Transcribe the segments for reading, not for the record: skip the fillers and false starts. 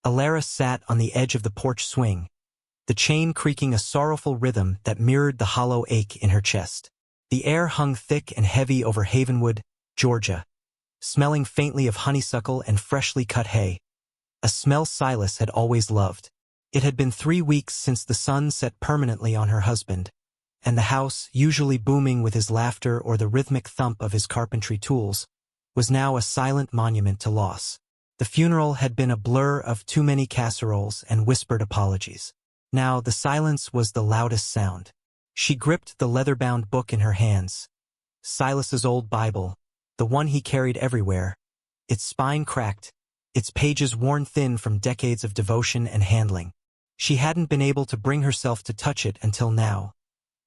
Elara sat on the edge of the porch swing, the chain creaking a sorrowful rhythm that mirrored the hollow ache in her chest. The air hung thick and heavy over Havenwood, Georgia, smelling faintly of honeysuckle and freshly cut hay, a smell Silas had always loved. It had been 3 weeks since the sun set permanently on her husband, and the house, usually booming with his laughter or the rhythmic thump of his carpentry tools, was now a silent monument to loss. The funeral had been a blur of too many casseroles and whispered apologies. Now the silence was the loudest sound. She gripped the leather-bound book in her hands, Silas's old Bible, the one he carried everywhere, its spine cracked, its pages worn thin from decades of devotion and handling. She hadn't been able to bring herself to touch it until now,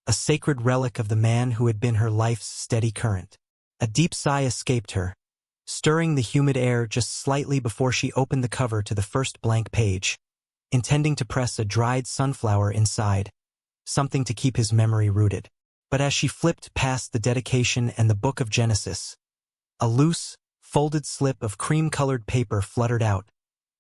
a sacred relic of the man who had been her life's steady current. A deep sigh escaped her, stirring the humid air just slightly before she opened the cover to the first blank page, intending to press a dried sunflower inside, something to keep his memory rooted. But as she flipped past the dedication and the book of Genesis, a loose, folded slip of cream-colored paper fluttered out,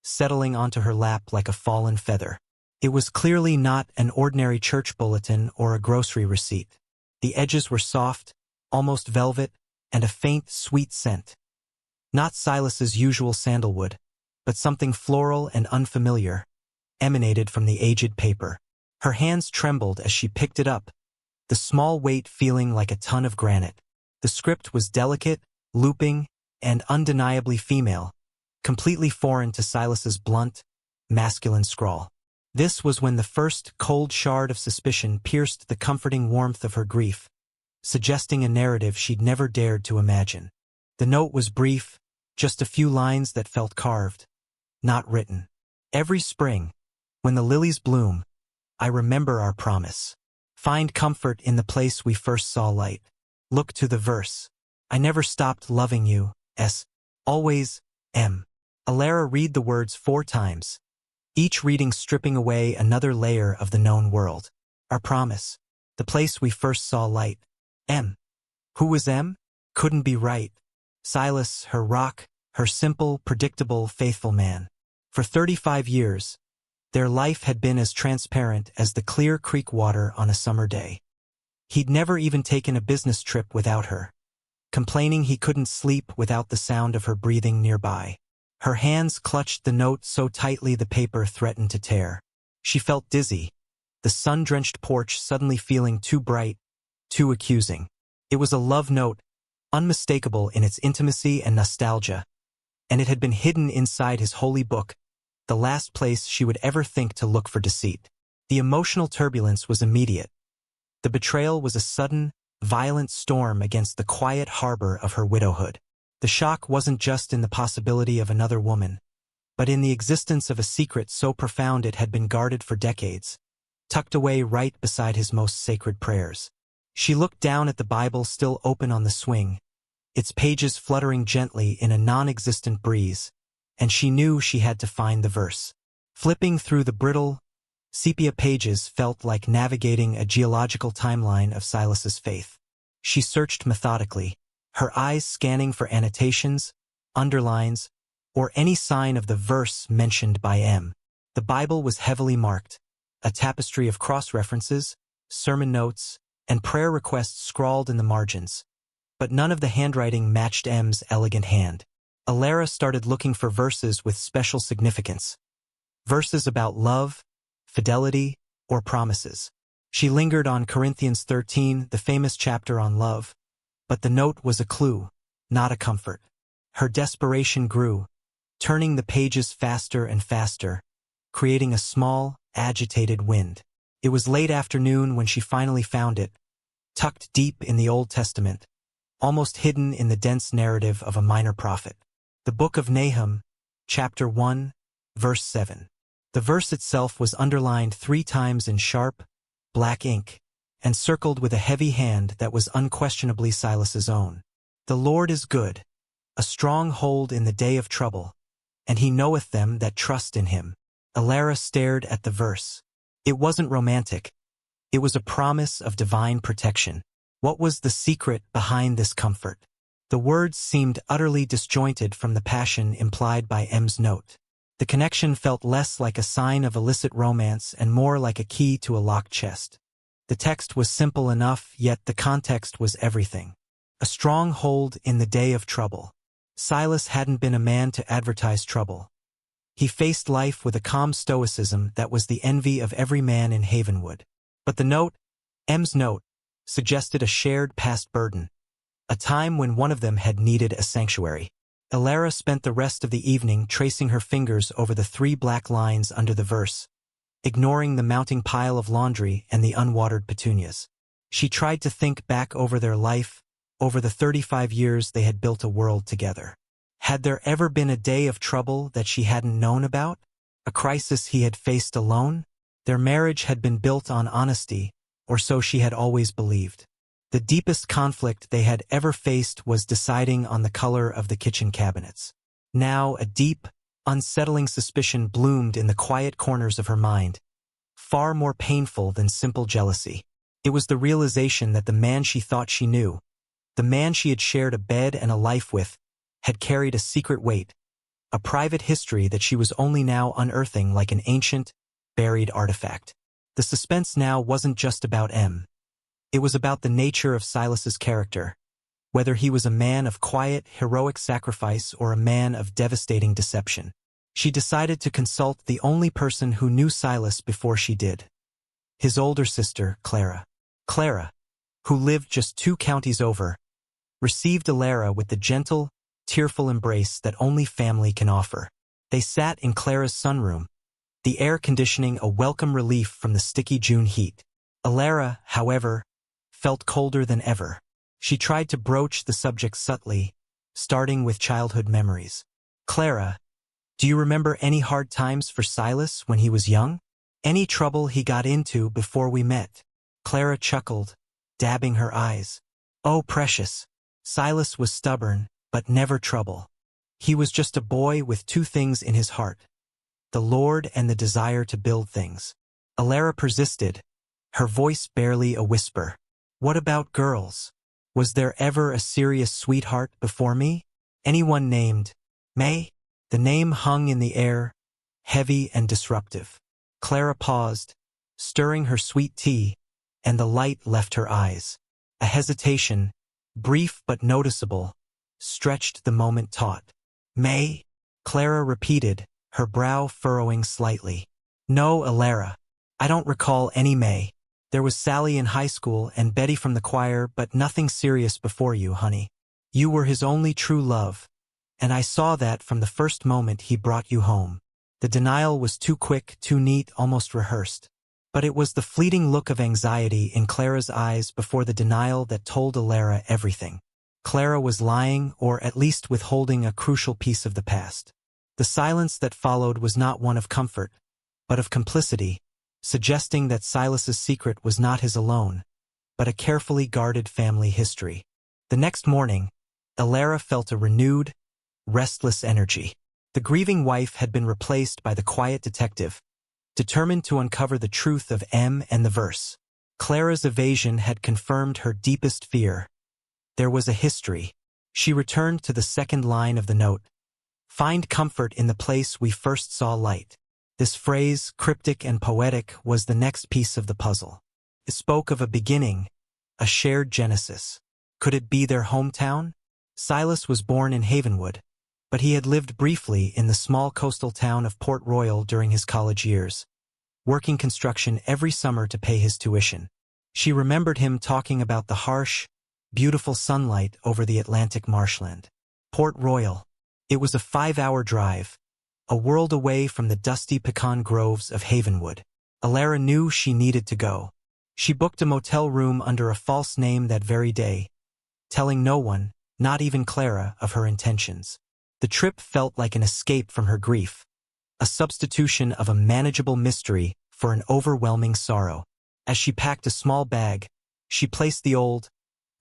settling onto her lap like a fallen feather. It was clearly not an ordinary church bulletin or a grocery receipt. The edges were soft, almost velvet, and a faint, sweet scent. Not Silas's usual sandalwood, but something floral and unfamiliar, emanated from the aged paper. Her hands trembled as she picked it up, the small weight feeling like a ton of granite. The script was delicate, looping, and undeniably female, completely foreign to Silas's blunt, masculine scrawl. This was when the first cold shard of suspicion pierced the comforting warmth of her grief, suggesting a narrative she'd never dared to imagine. The note was brief, just a few lines that felt carved, not written. Every spring, when the lilies bloom, I remember our promise. Find comfort in the place we first saw light. Look to the verse. I never stopped loving you, S. Always, M. Elara read the words 4 times, each reading stripping away another layer of the known world. Our promise. The place we first saw light. M. Who was M? Couldn't be right. Silas, her rock, her simple, predictable, faithful man. For 35 years, their life had been as transparent as the clear creek water on a summer day. He'd never even taken a business trip without her, complaining he couldn't sleep without the sound of her breathing nearby. Her hands clutched the note so tightly the paper threatened to tear. She felt dizzy, the sun-drenched porch suddenly feeling too bright, too accusing. It was a love note, unmistakable in its intimacy and nostalgia, and it had been hidden inside his holy book, the last place she would ever think to look for deceit. The emotional turbulence was immediate. The betrayal was a sudden, violent storm against the quiet harbor of her widowhood. The shock wasn't just in the possibility of another woman, but in the existence of a secret so profound it had been guarded for decades, tucked away right beside his most sacred prayers. She looked down at the Bible still open on the swing, its pages fluttering gently in a non-existent breeze, and she knew she had to find the verse. Flipping through the brittle, sepia pages felt like navigating a geological timeline of Silas's faith. She searched methodically, her eyes scanning for annotations, underlines, or any sign of the verse mentioned by M. The Bible was heavily marked, a tapestry of cross-references, sermon notes, and prayer requests scrawled in the margins. But none of the handwriting matched M's elegant hand. Elara started looking for verses with special significance. Verses about love, fidelity, or promises. She lingered on Corinthians 13, the famous chapter on love. But the note was a clue, not a comfort. Her desperation grew, turning the pages faster and faster, creating a small, agitated wind. It was late afternoon when she finally found it, tucked deep in the Old Testament, almost hidden in the dense narrative of a minor prophet. The book of Nahum, chapter 1, verse 7. The verse itself was underlined 3 times in sharp, black ink, and circled with a heavy hand that was unquestionably Silas's own. The Lord is good, a strong hold in the day of trouble, and he knoweth them that trust in him. Elara stared at the verse. It wasn't romantic. It was a promise of divine protection. What was the secret behind this comfort? The words seemed utterly disjointed from the passion implied by M's note. The connection felt less like a sign of illicit romance and more like a key to a locked chest. The text was simple enough, yet the context was everything. A strong hold in the day of trouble. Silas hadn't been a man to advertise trouble. He faced life with a calm stoicism that was the envy of every man in Havenwood. But the note, M's note, suggested a shared past burden, a time when one of them had needed a sanctuary. Elara spent the rest of the evening tracing her fingers over the 3 black lines under the verse, ignoring the mounting pile of laundry and the unwatered petunias. She tried to think back over their life, over the 35 years they had built a world together. Had there ever been a day of trouble that she hadn't known about? A crisis he had faced alone? Their marriage had been built on honesty, or so she had always believed. The deepest conflict they had ever faced was deciding on the color of the kitchen cabinets. Now a deep, unsettling suspicion bloomed in the quiet corners of her mind, far more painful than simple jealousy. It was the realization that the man she thought she knew, the man she had shared a bed and a life with, had carried a secret weight, a private history that she was only now unearthing like an ancient, buried artifact. The suspense now wasn't just about M. It was about the nature of Silas's character, whether he was a man of quiet, heroic sacrifice or a man of devastating deception. She decided to consult the only person who knew Silas before she did. His older sister, Clara. Clara, who lived just 2 counties over, received Elara with the gentle, tearful embrace that only family can offer. They sat in Clara's sunroom, the air conditioning a welcome relief from the sticky June heat. Elara, however, felt colder than ever. She tried to broach the subject subtly, starting with childhood memories. Clara, do you remember any hard times for Silas when he was young? Any trouble he got into before we met? Clara chuckled, dabbing her eyes. Oh, precious. Silas was stubborn, but never trouble. He was just a boy with 2 things in his heart, the Lord and the desire to build things. Elara persisted, her voice barely a whisper. What about girls? Was there ever a serious sweetheart before me? Anyone named May? The name hung in the air, heavy and disruptive. Clara paused, stirring her sweet tea, and the light left her eyes. A hesitation, brief but noticeable, stretched the moment taut. May? Clara repeated, her brow furrowing slightly. No, Elara. I don't recall any May. There was Sally in high school and Betty from the choir, but nothing serious before you, honey. You were his only true love, and I saw that from the first moment he brought you home. The denial was too quick, too neat, almost rehearsed. But it was the fleeting look of anxiety in Clara's eyes before the denial that told Elara everything. Clara was lying, or at least withholding a crucial piece of the past. The silence that followed was not one of comfort, but of complicity, suggesting that Silas's secret was not his alone, but a carefully guarded family history. The next morning, Elara felt a renewed, restless energy. The grieving wife had been replaced by the quiet detective, determined to uncover the truth of M and the verse. Clara's evasion had confirmed her deepest fear. There was a history. She returned to the second line of the note. Find comfort in the place we first saw light. This phrase, cryptic and poetic, was the next piece of the puzzle. It spoke of a beginning, a shared genesis. Could it be their hometown? Silas was born in Havenwood, but he had lived briefly in the small coastal town of Port Royal during his college years, working construction every summer to pay his tuition. She remembered him talking about the harsh, beautiful sunlight over the Atlantic marshland. Port Royal. It was a 5-hour drive, a world away from the dusty pecan groves of Havenwood. Elara knew she needed to go. She booked a motel room under a false name that very day, telling no one, not even Clara, of her intentions. The trip felt like an escape from her grief, a substitution of a manageable mystery for an overwhelming sorrow. As she packed a small bag, she placed the old,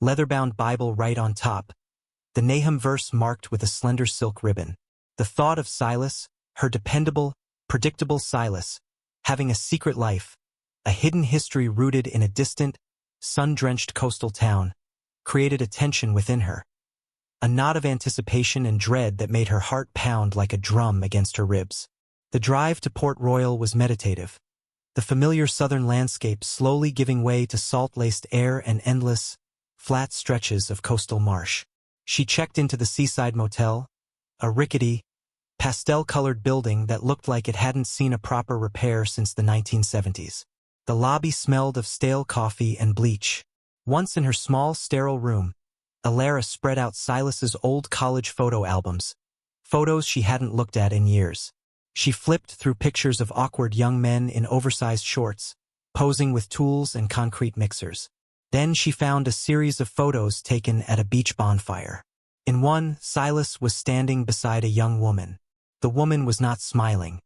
leather-bound Bible right on top, the Nahum verse marked with a slender silk ribbon. The thought of Silas, her dependable, predictable Silas, having a secret life, a hidden history rooted in a distant, sun-drenched coastal town, created a tension within her. A knot of anticipation and dread that made her heart pound like a drum against her ribs. The drive to Port Royal was meditative, the familiar southern landscape slowly giving way to salt-laced air and endless, flat stretches of coastal marsh. She checked into the seaside motel, a rickety, pastel-colored building that looked like it hadn't seen a proper repair since the 1970s. The lobby smelled of stale coffee and bleach. Once in her small, sterile room, Elara spread out Silas's old college photo albums, photos she hadn't looked at in years. She flipped through pictures of awkward young men in oversized shorts, posing with tools and concrete mixers. Then she found a series of photos taken at a beach bonfire. In one, Silas was standing beside a young woman. The woman was not smiling.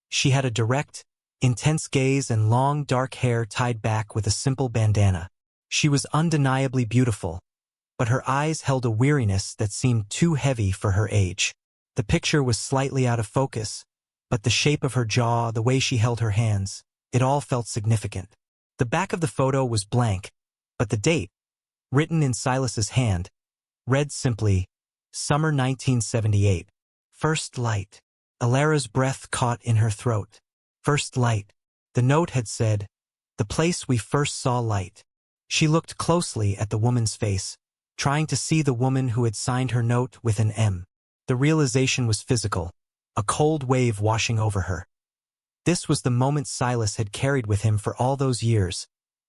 She had a direct, intense gaze and long, dark hair tied back with a simple bandana. She was undeniably beautiful, but her eyes held a weariness that seemed too heavy for her age. The picture was slightly out of focus, but the shape of her jaw, the way she held her hands, it all felt significant. The back of the photo was blank, but the date, written in Silas's hand, read simply, Summer 1978. First light. Elara's breath caught in her throat. First light. The note had said, the place we first saw light. She looked closely at the woman's face, trying to see the woman who had signed her note with an M. The realization was physical, a cold wave washing over her. This was the moment Silas had carried with him for all those years,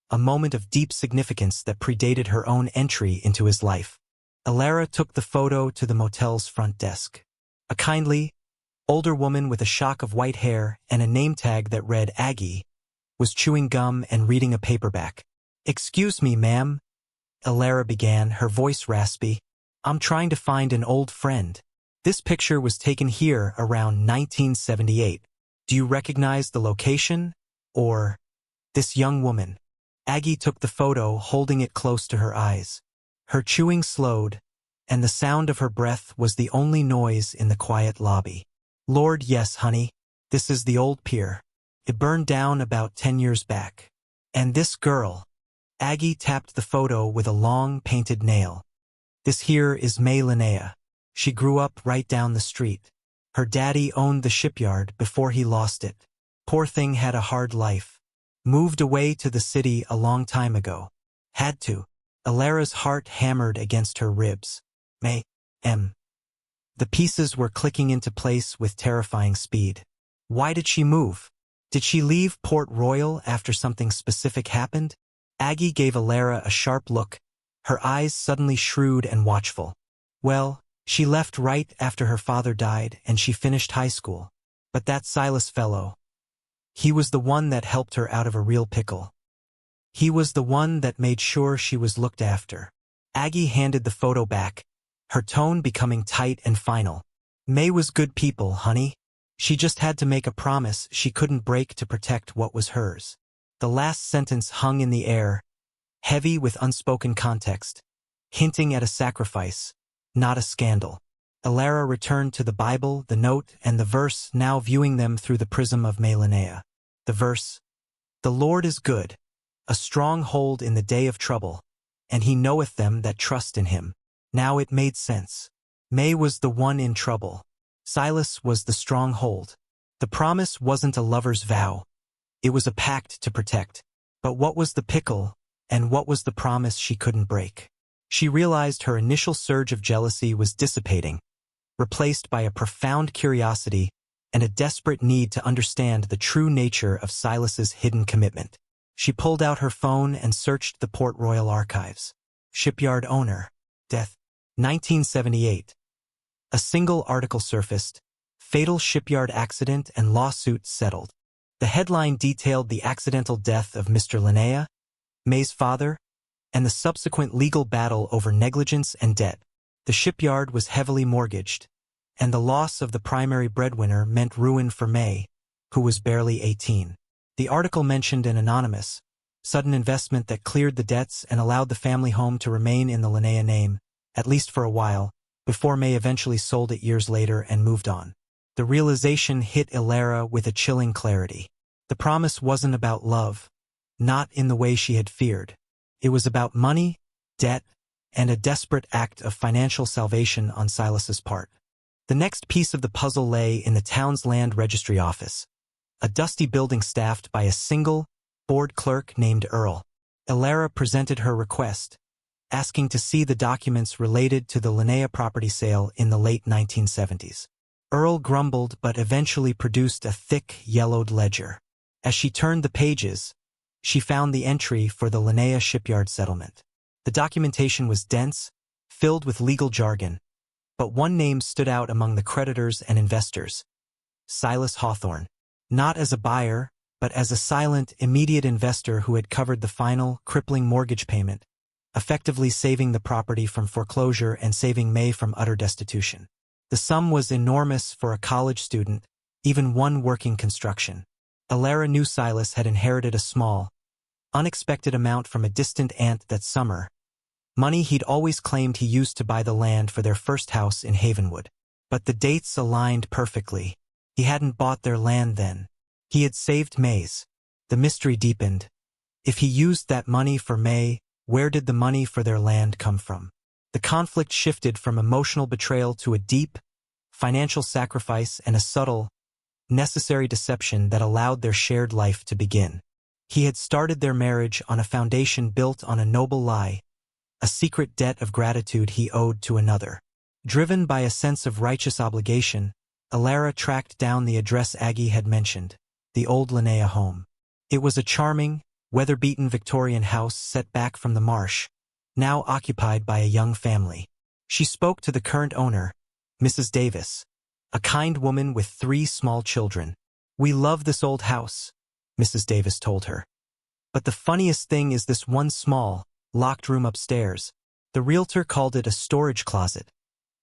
a moment of deep significance that predated her own entry into his life. Elara took the photo to the motel's front desk. A kindly, older woman with a shock of white hair and a name tag that read Aggie was chewing gum and reading a paperback. "Excuse me, ma'am," Elara began, her voice raspy. "I'm trying to find an old friend. This picture was taken here around 1978. Do you recognize the location? Or this young woman?" Aggie took the photo, holding it close to her eyes. Her chewing slowed, and the sound of her breath was the only noise in the quiet lobby. "Lord, yes, honey. This is the old pier. It burned down about 10 years back. And this girl." Aggie tapped the photo with a long, painted nail. "This here is May Linnea. She grew up right down the street. Her daddy owned the shipyard before he lost it. Poor thing had a hard life. Moved away to the city a long time ago. Had to." Elara's heart hammered against her ribs. May, M. The pieces were clicking into place with terrifying speed. Why did she move? Did she leave Port Royal after something specific happened? Aggie gave Elara a sharp look, her eyes suddenly shrewd and watchful. "Well, she left right after her father died and she finished high school. But that Silas fellow, he was the one that helped her out of a real pickle. He was the one that made sure she was looked after." Aggie handed the photo back, her tone becoming tight and final. "May was good people, honey. She just had to make a promise she couldn't break to protect what was hers." The last sentence hung in the air, heavy with unspoken context, hinting at a sacrifice, not a scandal. Elara returned to the Bible, the note, and the verse, now viewing them through the prism of May Linnea. The verse, "The Lord is good, a stronghold in the day of trouble, and he knoweth them that trust in him." Now it made sense. May was the one in trouble. Silas was the stronghold. The promise wasn't a lover's vow. It was a pact to protect. But what was the pickle, and what was the promise she couldn't break? She realized her initial surge of jealousy was dissipating, replaced by a profound curiosity and a desperate need to understand the true nature of Silas's hidden commitment. She pulled out her phone and searched the Port Royal archives. Shipyard owner. Death. 1978. A single article surfaced. Fatal shipyard accident and lawsuit settled. The headline detailed the accidental death of Mr. Linnea, May's father, and the subsequent legal battle over negligence and debt. The shipyard was heavily mortgaged, and the loss of the primary breadwinner meant ruin for May, who was barely 18. The article mentioned an anonymous, sudden investment that cleared the debts and allowed the family home to remain in the Linnea name, at least for a while, before May eventually sold it years later and moved on. The realization hit Elara with a chilling clarity. The promise wasn't about love, not in the way she had feared. It was about money, debt, and a desperate act of financial salvation on Silas's part. The next piece of the puzzle lay in the town's land registry office, a dusty building staffed by a single, bored clerk named Earl. Elara presented her request, asking to see the documents related to the Linnea property sale in the late 1970s. Earl grumbled but eventually produced a thick, yellowed ledger. As she turned the pages, she found the entry for the Linnea shipyard settlement. The documentation was dense, filled with legal jargon, but one name stood out among the creditors and investors: Silas Hawthorne. Not as a buyer, but as a silent, immediate investor who had covered the final, crippling mortgage payment, effectively saving the property from foreclosure and saving May from utter destitution. The sum was enormous for a college student, even one working construction. Elara knew Silas had inherited a small, unexpected amount from a distant aunt that summer, money he'd always claimed he used to buy the land for their first house in Havenwood. But the dates aligned perfectly. He hadn't bought their land then. He had saved May's. The mystery deepened. If he used that money for May, where did the money for their land come from? The conflict shifted from emotional betrayal to a deep, financial sacrifice and a subtle, necessary deception that allowed their shared life to begin. He had started their marriage on a foundation built on a noble lie, a secret debt of gratitude he owed to another. Driven by a sense of righteous obligation, Elara tracked down the address Aggie had mentioned, the old Linnea home. It was a charming, weather-beaten Victorian house set back from the marsh, now occupied by a young family. She spoke to the current owner, Mrs. Davis, a kind woman with 3 small children. "We love this old house," Mrs. Davis told her. "But the funniest thing is this one small, locked room upstairs. The realtor called it a storage closet,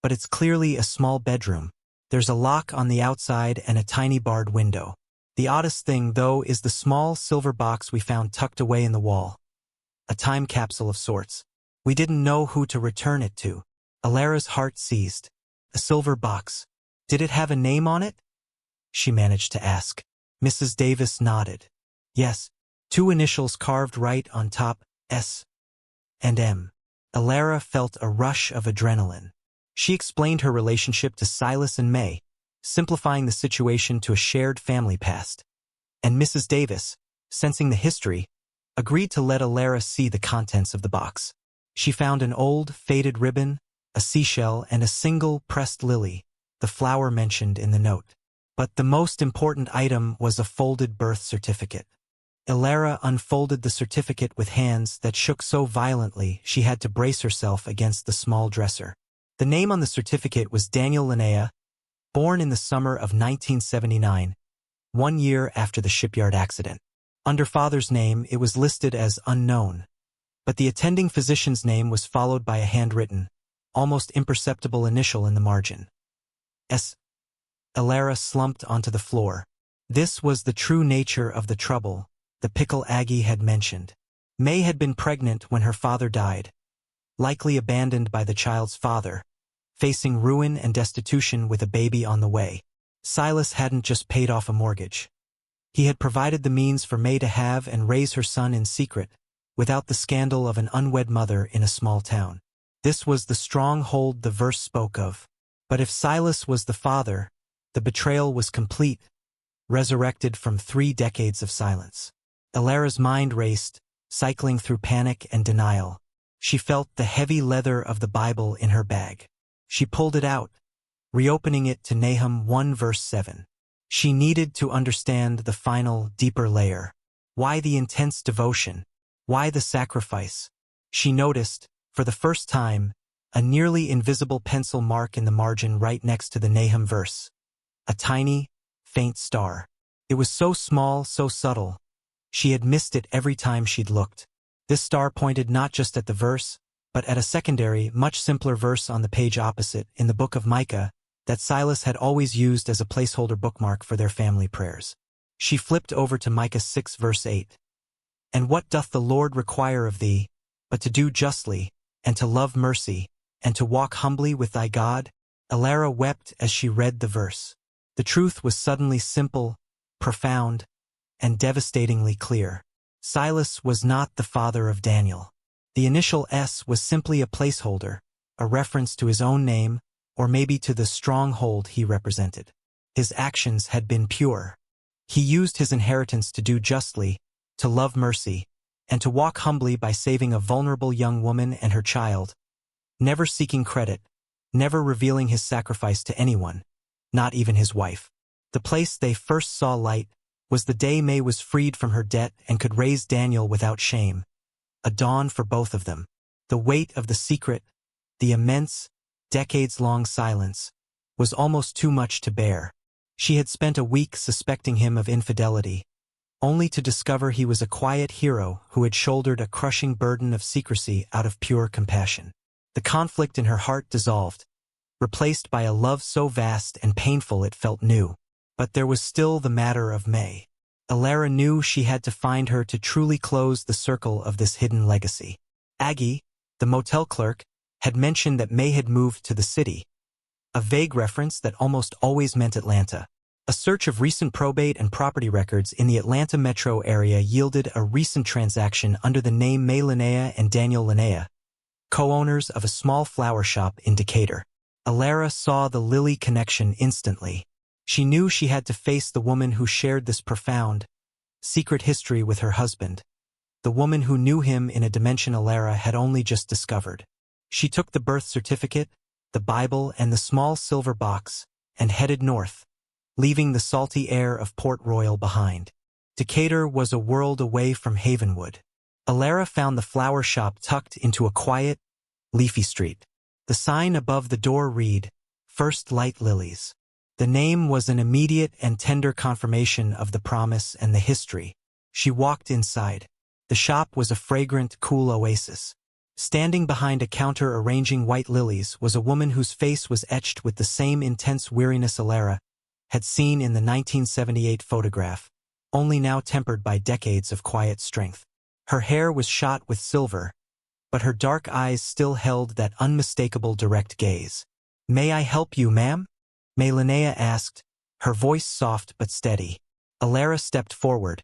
but it's clearly a small bedroom. There's a lock on the outside and a tiny barred window. The oddest thing, though, is the small silver box we found tucked away in the wall. A time capsule of sorts. We didn't know who to return it to." Elara's heart seized. A silver box. Did it have a name on it? She managed to ask. Mrs. Davis nodded. Yes, 2 initials carved right on top, S and M. Elara felt a rush of adrenaline. She explained her relationship to Silas and May, simplifying the situation to a shared family past. And Mrs. Davis, sensing the history, agreed to let Elara see the contents of the box. She found an old, faded ribbon, a seashell, and a single pressed lily, the flower mentioned in the note. But the most important item was a folded birth certificate. Elara unfolded the certificate with hands that shook so violently she had to brace herself against the small dresser. The name on the certificate was Daniel Linnea, born in the summer of 1979, 1 year after the shipyard accident. Under father's name, it was listed as unknown, but the attending physician's name was followed by a handwritten, almost imperceptible initial in the margin. S. Elara slumped onto the floor. This was the true nature of the trouble the pickle Aggie had mentioned. May had been pregnant when her father died, likely abandoned by the child's father, facing ruin and destitution with a baby on the way. Silas hadn't just paid off a mortgage. He had provided the means for May to have and raise her son in secret, without the scandal of an unwed mother in a small town. This was the stronghold the verse spoke of. But if Silas was the father, the betrayal was complete, resurrected from 3 decades of silence. Elara's mind raced, cycling through panic and denial. She felt the heavy leather of the Bible in her bag. She pulled it out, reopening it to Nahum 1 verse 7. She needed to understand the final, deeper layer. Why the intense devotion? Why the sacrifice? She noticed, for the first time, a nearly invisible pencil mark in the margin right next to the Nahum verse. A tiny, faint star. It was so small, so subtle. She had missed it every time she'd looked. This star pointed not just at the verse, but at a secondary, much simpler verse on the page opposite, in the book of Micah, that Silas had always used as a placeholder bookmark for their family prayers. She flipped over to Micah 6 verse 8. And what doth the Lord require of thee, but to do justly, and to love mercy, and to walk humbly with thy God? Elara wept as she read the verse. The truth was suddenly simple, profound, and devastatingly clear. Silas was not the father of Daniel. The initial S was simply a placeholder, a reference to his own name, or maybe to the stronghold he represented. His actions had been pure. He used his inheritance to do justly, to love mercy, and to walk humbly by saving a vulnerable young woman and her child, never seeking credit, never revealing his sacrifice to anyone, not even his wife. The place they first saw light was the day May was freed from her debt and could raise Daniel without shame, a dawn for both of them. The weight of the secret, the immense, decades-long silence, was almost too much to bear. She had spent a week suspecting him of infidelity, only to discover he was a quiet hero who had shouldered a crushing burden of secrecy out of pure compassion. The conflict in her heart dissolved, replaced by a love so vast and painful it felt new. But there was still the matter of May. Elara knew she had to find her to truly close the circle of this hidden legacy. Aggie, the motel clerk, had mentioned that May had moved to the city, a vague reference that almost always meant Atlanta. A search of recent probate and property records in the Atlanta metro area yielded a recent transaction under the name May Linnea and Daniel Linnea, co-owners of a small flower shop in Decatur. Elara saw the Lily connection instantly. She knew she had to face the woman who shared this profound, secret history with her husband, the woman who knew him in a dimension Elara had only just discovered. She took the birth certificate, the Bible, and the small silver box, and headed north, leaving the salty air of Port Royal behind. Decatur was a world away from Havenwood. Elara found the flower shop tucked into a quiet, leafy street. The sign above the door read, "First Light Lilies." The name was an immediate and tender confirmation of the promise and the history. She walked inside. The shop was a fragrant, cool oasis. Standing behind a counter arranging white lilies was a woman whose face was etched with the same intense weariness Elara had seen in the 1978 photograph, only now tempered by decades of quiet strength. Her hair was shot with silver, but her dark eyes still held that unmistakable direct gaze. "May I help you, ma'am?" May Linnea asked, her voice soft but steady. Elara stepped forward,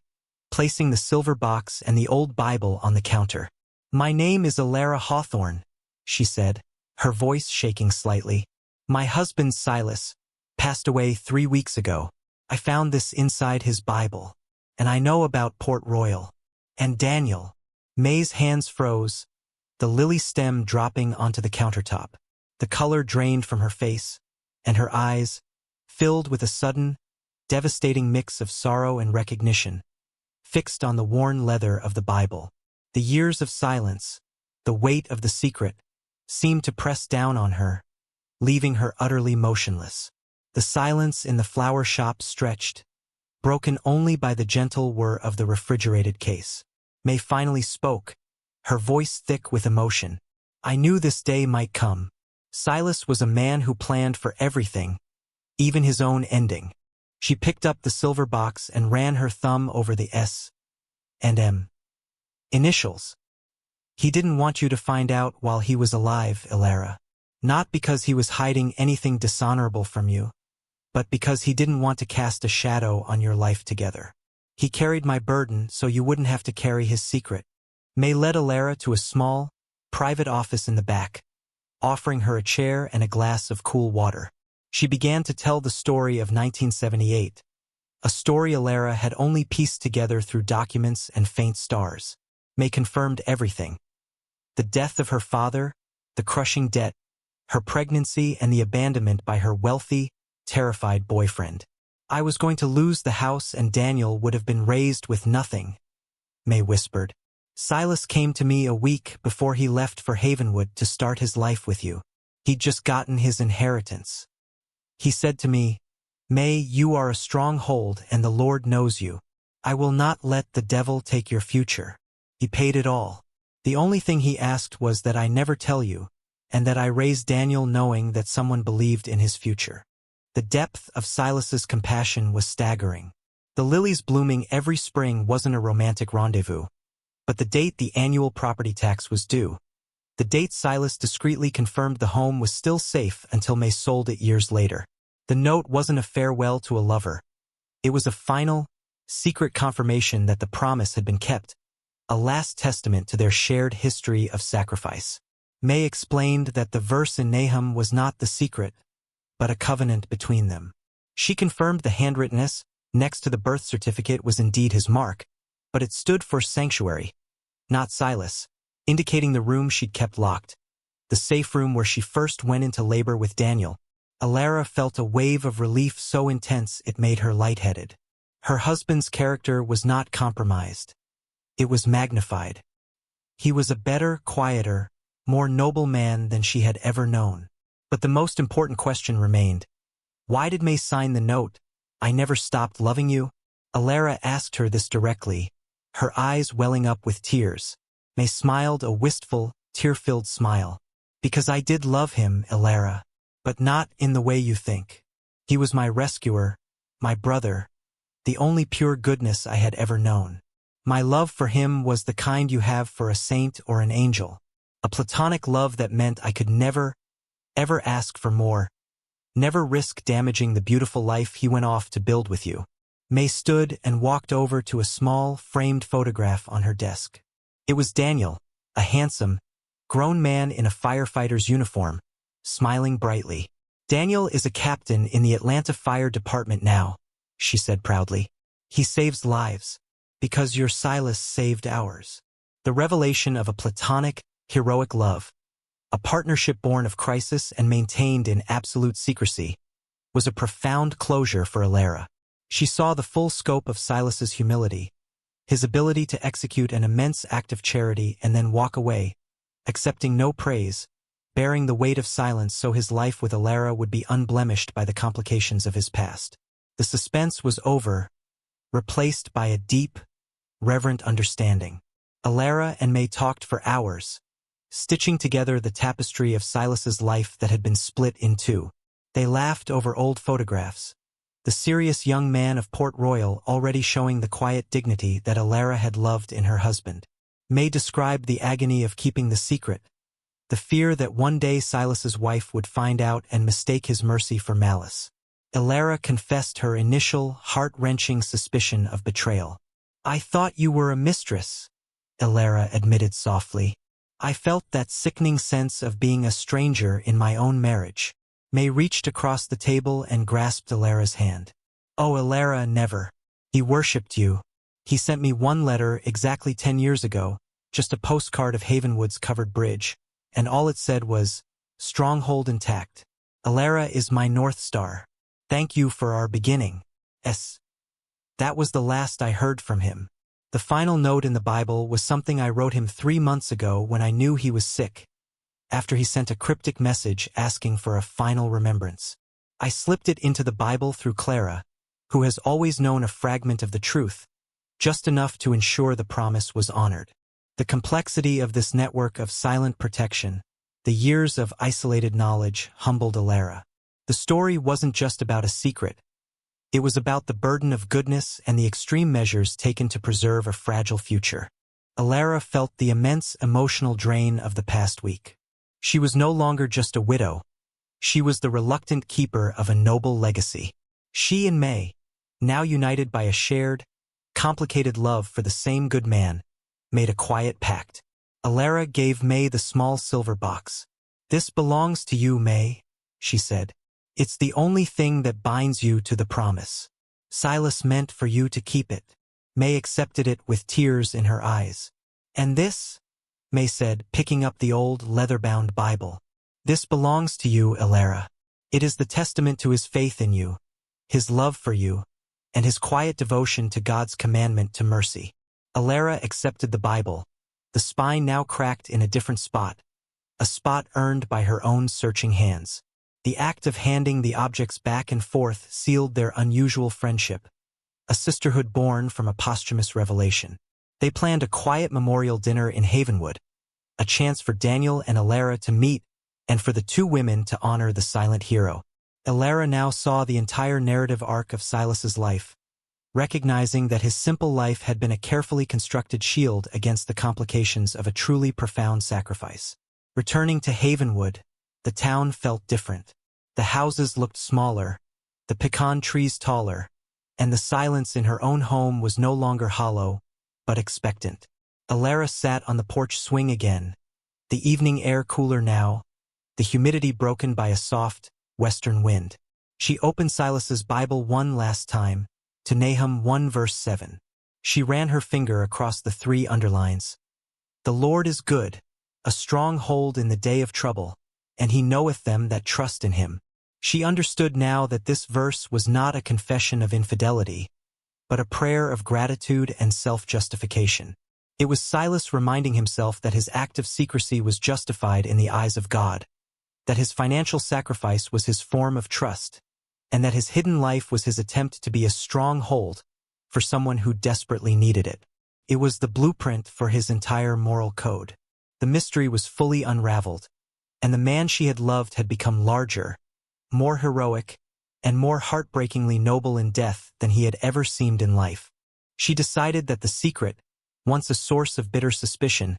placing the silver box and the old Bible on the counter. "My name is Elara Hawthorne," she said, her voice shaking slightly. "My husband Silas passed away 3 weeks ago. I found this inside his Bible, and I know about Port Royal. And Daniel." May's hands froze, the lily stem dropping onto the countertop. The color drained from her face, and her eyes, filled with a sudden, devastating mix of sorrow and recognition, fixed on the worn leather of the Bible. The years of silence, the weight of the secret, seemed to press down on her, leaving her utterly motionless. The silence in the flower shop stretched, broken only by the gentle whir of the refrigerated case. May finally spoke, her voice thick with emotion. "I knew this day might come. Silas was a man who planned for everything, even his own ending." She picked up the silver box and ran her thumb over the S and M initials. "He didn't want you to find out while he was alive, Elara. Not because he was hiding anything dishonorable from you, but because he didn't want to cast a shadow on your life together. He carried my burden so you wouldn't have to carry his secret." May led Elara to a small, private office in the back, offering her a chair and a glass of cool water. She began to tell the story of 1978, a story Elara had only pieced together through documents and faint stars. May confirmed everything. The death of her father, the crushing debt, her pregnancy, and the abandonment by her wealthy, terrified boyfriend. "I was going to lose the house and Daniel would have been raised with nothing," May whispered. "Silas came to me a week before he left for Havenwood to start his life with you. He'd just gotten his inheritance. He said to me, 'May, you are a stronghold and the Lord knows you. I will not let the devil take your future.' He paid it all. The only thing he asked was that I never tell you, and that I raise Daniel knowing that someone believed in his future." The depth of Silas's compassion was staggering. The lilies blooming every spring wasn't a romantic rendezvous, but the date the annual property tax was due. The date Silas discreetly confirmed the home was still safe until May sold it years later. The note wasn't a farewell to a lover. It was a final, secret confirmation that the promise had been kept, a last testament to their shared history of sacrifice. May explained that the verse in Nahum was not the secret, but a covenant between them. She confirmed the handwrittenness next to the birth certificate was indeed his mark, but it stood for sanctuary, not Silas, indicating the room she'd kept locked, the safe room where she first went into labor with Daniel. Elara felt a wave of relief so intense it made her lightheaded. Her husband's character was not compromised. It was magnified. He was a better, quieter, more noble man than she had ever known. But the most important question remained. Why did May sign the note? "I never stopped loving you"? Elara asked her this directly, her eyes welling up with tears. May smiled a wistful, tear-filled smile. "Because I did love him, Elara, but not in the way you think. He was my rescuer, my brother, the only pure goodness I had ever known. My love for him was the kind you have for a saint or an angel, a platonic love that meant I could never, ever ask for more, never risk damaging the beautiful life he went off to build with you." May stood and walked over to a small, framed photograph on her desk. It was Daniel, a handsome, grown man in a firefighter's uniform, smiling brightly. "Daniel is a captain in the Atlanta Fire Department now," she said proudly. "He saves lives, because your Silas saved ours." The revelation of a platonic, heroic love, a partnership born of crisis and maintained in absolute secrecy, was a profound closure for Elara. She saw the full scope of Silas's humility, his ability to execute an immense act of charity and then walk away, accepting no praise, bearing the weight of silence so his life with Elara would be unblemished by the complications of his past. The suspense was over, replaced by a deep, reverent understanding. Elara and May talked for hours, stitching together the tapestry of Silas's life that had been split in two. They laughed over old photographs, the serious young man of Port Royal already showing the quiet dignity that Elara had loved in her husband. May described the agony of keeping the secret, the fear that one day Silas's wife would find out and mistake his mercy for malice. Elara confessed her initial, heart-wrenching suspicion of betrayal. "I thought you were a mistress," Elara admitted softly. "I felt that sickening sense of being a stranger in my own marriage." May reached across the table and grasped Elara's hand. "Oh, Elara, never. He worshipped you. He sent me one letter exactly 10 years ago, just a postcard of Havenwood's covered bridge, and all it said was, 'Stronghold intact. Elara is my North Star. Thank you for our beginning. S.' That was the last I heard from him. The final note in the Bible was something I wrote him 3 months ago when I knew he was sick, after he sent a cryptic message asking for a final remembrance. I slipped it into the Bible through Clara, who has always known a fragment of the truth, just enough to ensure the promise was honored. The complexity of this network of silent protection, the years of isolated knowledge, humbled Elara. The story wasn't just about a secret. It was about the burden of goodness and the extreme measures taken to preserve a fragile future. Elara felt the immense emotional drain of the past week. She was no longer just a widow. She was the reluctant keeper of a noble legacy. She and May, now united by a shared, complicated love for the same good man, made a quiet pact. Elara gave May the small silver box. "This belongs to you, May," she said. "It's the only thing that binds you to the promise. Silas meant for you to keep it." May accepted it with tears in her eyes. "And this?" May said, picking up the old, leather-bound Bible. "This belongs to you, Elara. It is the testament to his faith in you, his love for you, and his quiet devotion to God's commandment to mercy." Elara accepted the Bible, the spine now cracked in a different spot, a spot earned by her own searching hands. The act of handing the objects back and forth sealed their unusual friendship, a sisterhood born from a posthumous revelation. They planned a quiet memorial dinner in Havenwood, a chance for Daniel and Elara to meet and for the two women to honor the silent hero. Elara now saw the entire narrative arc of Silas's life, recognizing that his simple life had been a carefully constructed shield against the complications of a truly profound sacrifice. Returning to Havenwood, the town felt different. The houses looked smaller, the pecan trees taller, and the silence in her own home was no longer hollow, but expectant. Elara sat on the porch swing again, the evening air cooler now, the humidity broken by a soft, western wind. She opened Silas's Bible one last time, to Nahum 1 verse 7. She ran her finger across the 3 underlines. The Lord is good, a strong hold in the day of trouble, and he knoweth them that trust in him. She understood now that this verse was not a confession of infidelity, but a prayer of gratitude and self-justification. It was Silas reminding himself that his act of secrecy was justified in the eyes of God, that his financial sacrifice was his form of trust, and that his hidden life was his attempt to be a strong hold for someone who desperately needed it. It was the blueprint for his entire moral code. The mystery was fully unraveled, and the man she had loved had become larger, more heroic, and more heartbreakingly noble in death than he had ever seemed in life. She decided that the secret, once a source of bitter suspicion,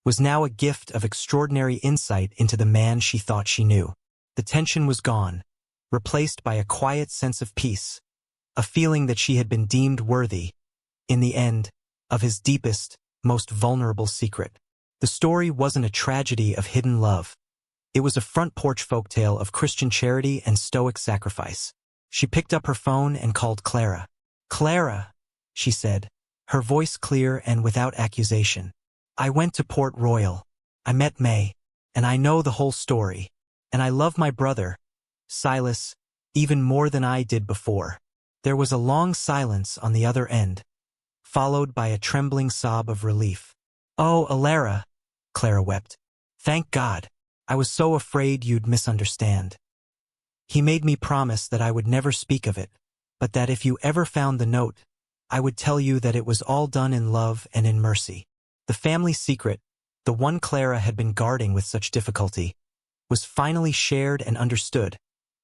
was now a gift of extraordinary insight into the man she thought she knew. The tension was gone, replaced by a quiet sense of peace, a feeling that she had been deemed worthy, in the end, of his deepest, most vulnerable secret. The story wasn't a tragedy of hidden love. It was a front porch folktale of Christian charity and stoic sacrifice. She picked up her phone and called Clara. "Clara," she said, her voice clear and without accusation. "I went to Port Royal. I met May, and I know the whole story. And I love my brother, Silas, even more than I did before." There was a long silence on the other end, followed by a trembling sob of relief. "Oh, Elara," Clara wept. "Thank God. I was so afraid you'd misunderstand. He made me promise that I would never speak of it, but that if you ever found the note, I would tell you that it was all done in love and in mercy." The family secret, the one Clara had been guarding with such difficulty, was finally shared and understood,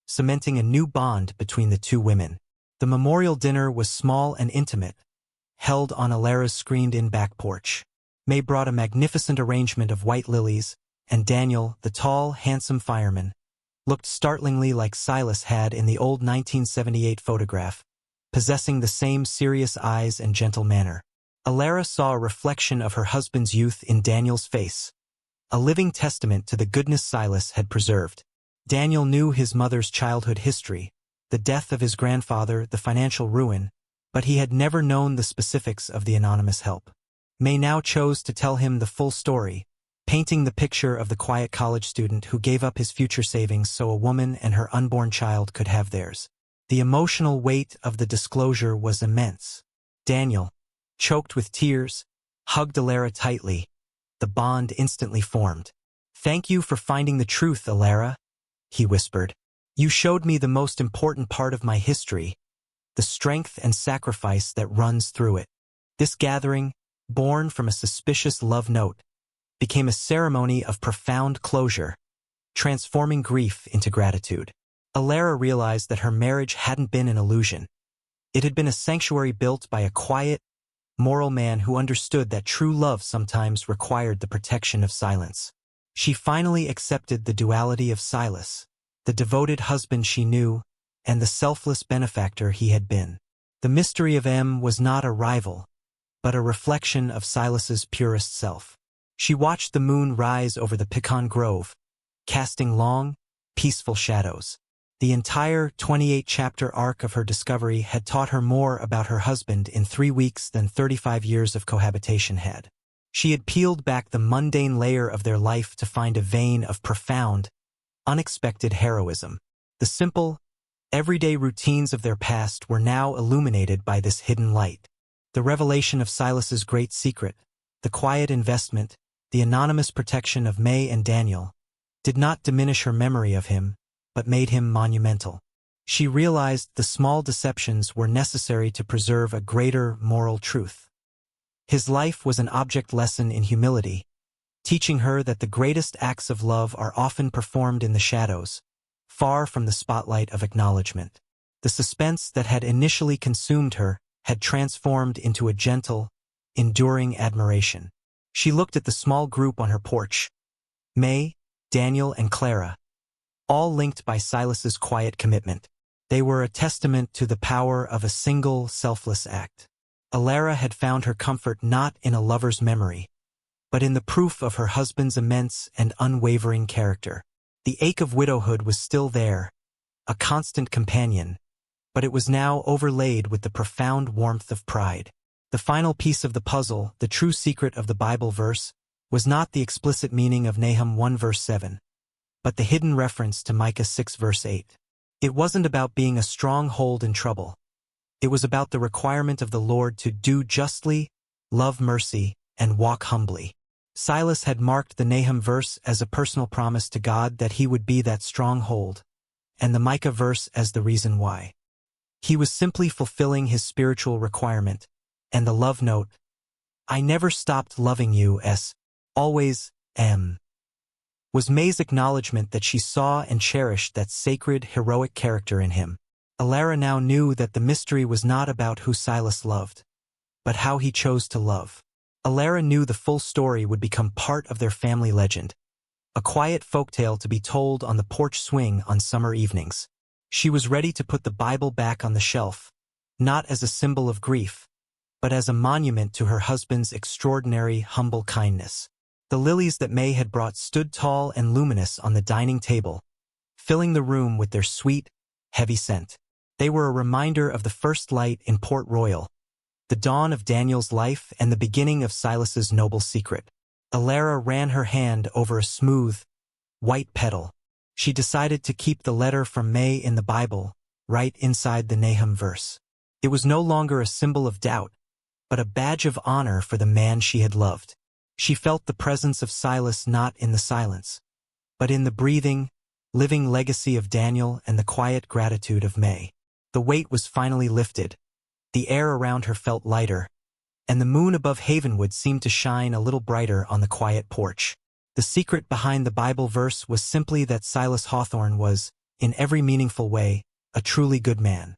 cementing a new bond between the 2 women. The memorial dinner was small and intimate, held on Elara's screened-in back porch. May brought a magnificent arrangement of white lilies, and Daniel, the tall, handsome fireman, looked startlingly like Silas had in the old 1978 photograph, possessing the same serious eyes and gentle manner. Elara saw a reflection of her husband's youth in Daniel's face, a living testament to the goodness Silas had preserved. Daniel knew his mother's childhood history, the death of his grandfather, the financial ruin, but he had never known the specifics of the anonymous help. May now chose to tell him the full story, painting the picture of the quiet college student who gave up his future savings so a woman and her unborn child could have theirs. The emotional weight of the disclosure was immense. Daniel, choked with tears, hugged Elara tightly. The bond instantly formed. "Thank you for finding the truth, Elara," he whispered. "You showed me the most important part of my history, the strength and sacrifice that runs through it." This gathering, born from a suspicious love note, became a ceremony of profound closure, transforming grief into gratitude. Elara realized that her marriage hadn't been an illusion. It had been a sanctuary built by a quiet, moral man who understood that true love sometimes required the protection of silence. She finally accepted the duality of Silas, the devoted husband she knew, and the selfless benefactor he had been. The mystery of M was not a rival, but a reflection of Silas's purest self. She watched the moon rise over the pecan grove, casting long, peaceful shadows. The entire 28-chapter arc of her discovery had taught her more about her husband in 3 weeks than 35 years of cohabitation had. She had peeled back the mundane layer of their life to find a vein of profound, unexpected heroism. The simple, everyday routines of their past were now illuminated by this hidden light. The revelation of Silas's great secret, the quiet investment, the anonymous protection of May and Daniel, did not diminish her memory of him, but made him monumental. She realized the small deceptions were necessary to preserve a greater moral truth. His life was an object lesson in humility, teaching her that the greatest acts of love are often performed in the shadows, far from the spotlight of acknowledgement. The suspense that had initially consumed her had transformed into a gentle, enduring admiration. She looked at the small group on her porch, May, Daniel, and Clara, all linked by Silas's quiet commitment. They were a testament to the power of a single, selfless act. Elara had found her comfort not in a lover's memory, but in the proof of her husband's immense and unwavering character. The ache of widowhood was still there, a constant companion, but it was now overlaid with the profound warmth of pride. The final piece of the puzzle, the true secret of the Bible verse, was not the explicit meaning of Nahum 1 verse 7, but the hidden reference to Micah 6 verse 8. It wasn't about being a stronghold in trouble. It was about the requirement of the Lord to do justly, love mercy, and walk humbly. Silas had marked the Nahum verse as a personal promise to God that he would be that stronghold, and the Micah verse as the reason why. He was simply fulfilling his spiritual requirement, and the love note, "I never stopped loving you, always am," was May's acknowledgement that she saw and cherished that sacred, heroic character in him. Elara now knew that the mystery was not about who Silas loved, but how he chose to love. Elara knew the full story would become part of their family legend, a quiet folktale to be told on the porch swing on summer evenings. She was ready to put the Bible back on the shelf, not as a symbol of grief, but as a monument to her husband's extraordinary, humble kindness. The lilies that May had brought stood tall and luminous on the dining table, filling the room with their sweet, heavy scent. They were a reminder of the first light in Port Royal, the dawn of Daniel's life and the beginning of Silas's noble secret. Elara ran her hand over a smooth, white petal. She decided to keep the letter from May in the Bible, right inside the Nahum verse. It was no longer a symbol of doubt, but a badge of honor for the man she had loved. She felt the presence of Silas not in the silence, but in the breathing, living legacy of Daniel and the quiet gratitude of May. The weight was finally lifted. The air around her felt lighter, and the moon above Havenwood seemed to shine a little brighter on the quiet porch. The secret behind the Bible verse was simply that Silas Hawthorne was, in every meaningful way, a truly good man.